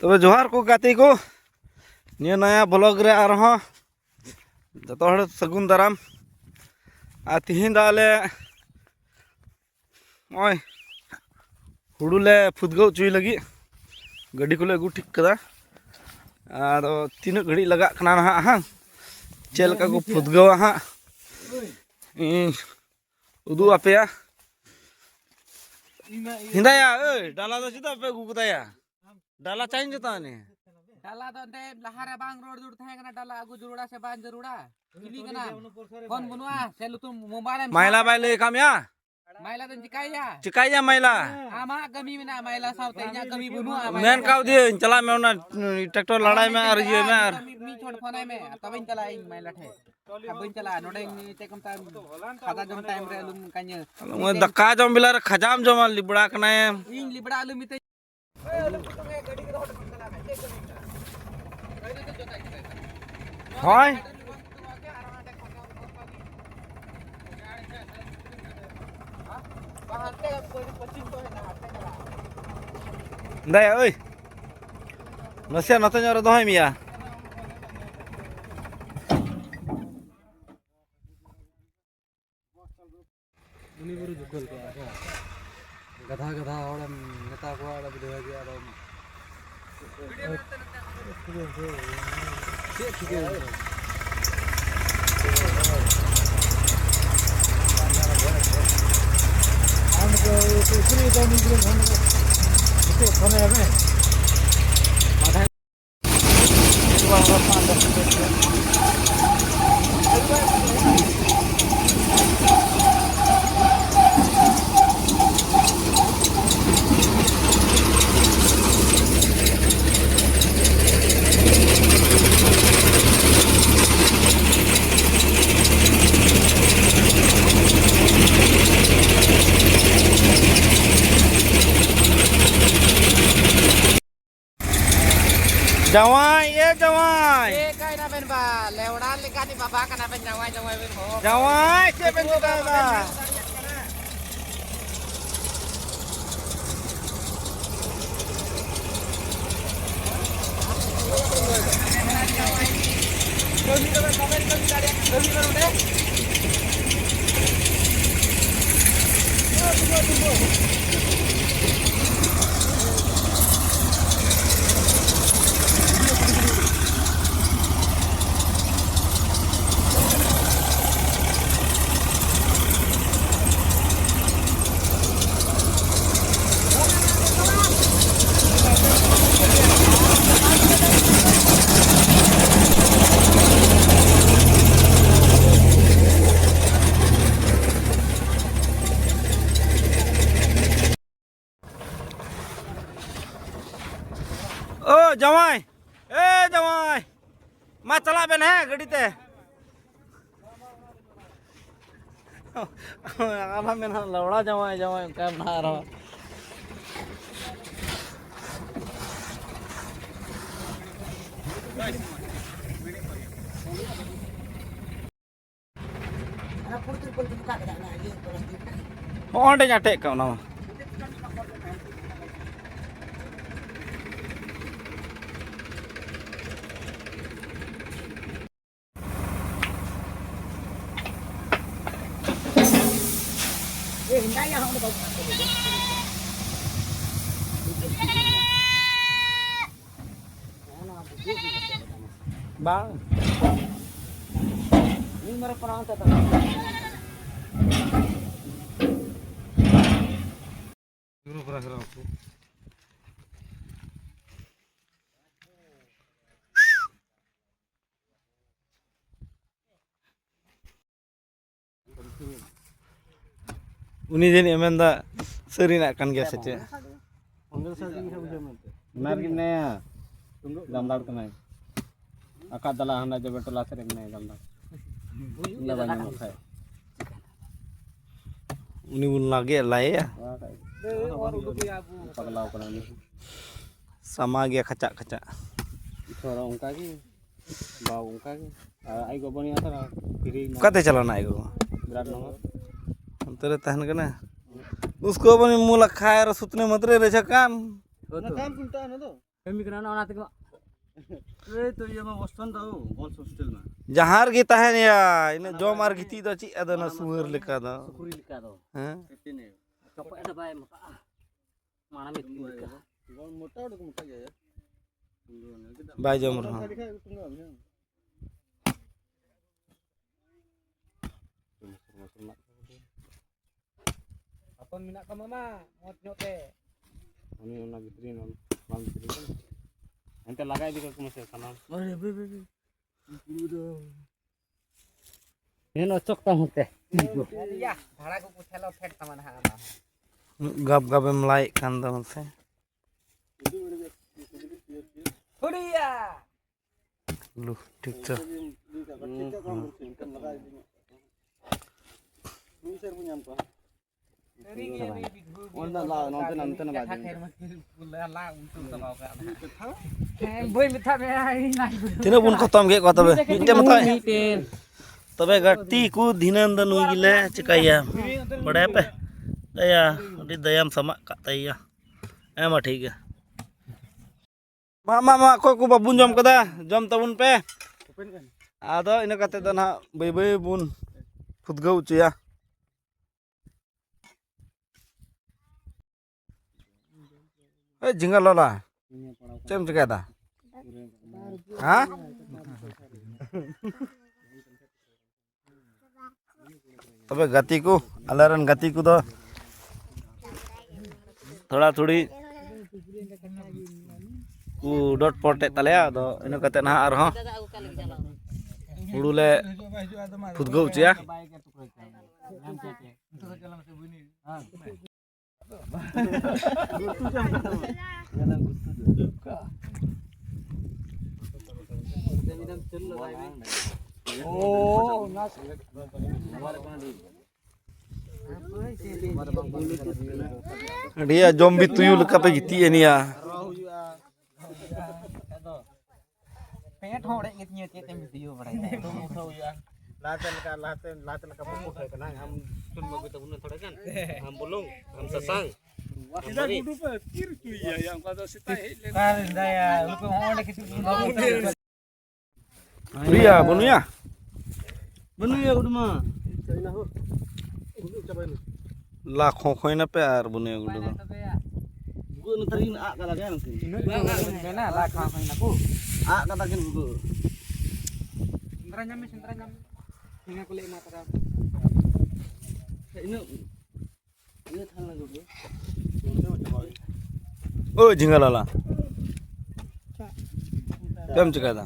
तब जोहार को गाते को निया नया ब्लॉग रे आरहा जतो हड़ सगुन दाराम आ तिहिन दाले ओय हुडुले फुदगो चुई लगी गाड़ी को अगू ठीक कदा आदो तीन घड़ी लगा कना ना हां चेल का को फुदगो हां उदू आपेया हिंदाया ए डाला दो सीधा पे गुकुताया डाला चाहिए जता ने डाला तो दे लहारे बांग रोड जुड़ थे कना डाला आगु जुरुड़ा से बांग जरुड़ा इली कना कौन बुनुआ सेलु तुम मोबाइल में महिला बाइले कामया महिला तो चिकाया महिला आमा गमी में ना महिला सावते इया गमी बुनुआ मेन काउ दे चला में ना ट्रैक्टर लड़ाई में और ये में मी छोड़ फोन में तब चला महिला थे अब चला नोडे ते कम टाइम खादा जम टाइम रे लुम कान्य मैं दक्का जम बिला खजाम जम लिबड़ा कना इन लिबड़ा लुम ते हाय दया ओय नसिया नते जरा दोहाय मिया उनी बरु जुगल को गधा गधा और नेता को और बुझा के और ठीक है हमको दूसरी तो निकले हमको तो खाने में माथा जवाई ये जवाई ए काय ना बेन बा लेवड़ा लेका नी बाबा कना बेन जवाई जवाई बेन हो जवाई के बेन का बा ओ जवाई ए जवाई मा चला बेन है गाड़ी ते आला में लवड़ा जवाई जवाई का बना रहा ओंडे जाटे का ना bang ini mereka perang tetap guru perang aku uni jeni emenda seri nak kan gya sache पंगल सा दिन है बुझे nar gine damdar kanai akad dala handa jabe tola sere gine damdar illa banyak makai uni bun lage lai ya paglaw kana ni sama gya kacak-kacak थोड़ा उनका की बाव उनका की आई गो बनिया था फिरी कते चलाना आई गो विराट नंबर अंतरे तहन कना उसको बनी मुला खाए र सुतने मतरे रे छकान Nakam pun tak ada. Kami kena nak tengok. Itu dia mah Boston tahu, Golf Hostel mah. जहार गे तहन या इन जम आर गिती द ची अदन सुअर लेका द Kuri lika tu. हैं Ini. Coba ada bayi maka. Mana mit lika. Gol mota udah mota ya. बाय जम रहा Apa minat ke mama? Mau nyote. Ini orang gitrin orang bang gitrin kan. Ente lagai di ke masih sana. Aduh, be. Ini nocok tahu teh. Ya, भाड़ा को पूछलो fate सामान हाना. गप गप में लाई Khan the MNS Kudia. लु ठीक छ तिने बुन खतम के कत बे मिटे मत तबे गट्टी कु धिनन द नुई गिले चिकाया बड़े पे दया अडी दयाम समा का तैया एमा ठीक है मा को को बाबुन जम कदा जम तबुन पे आदो इन कते द ना बै बै बुन फुदगौ चया ए जिंगा लोला चम चकादा हां तबे गति को अलरन गति को तो थोड़ा थोड़ी ku dot porte talea do ino kate na arho hudule fudgau cia Oh, nas. dia zombie tuyul leka pe giti ini ya पेट होड़े इतनी ते वीडियो बनाई लातल का मुकुट है ना हम सुन मगु तो उन्हें थोड़ा kan हम बोलों हम ससंग kita kudu pikir cuy ya yang kata sita kan daya lu ko hoड़े किसी Ria bunu ya udah mah China ho udah coba ini लाखों खोई ना पे यार bunu gudu gua ntarin a kala kan sih ना ला खा खा ना को a katakan gua Sendra nyame hingga kulit mata ini thang lagi gua oh jinga lala jam cakada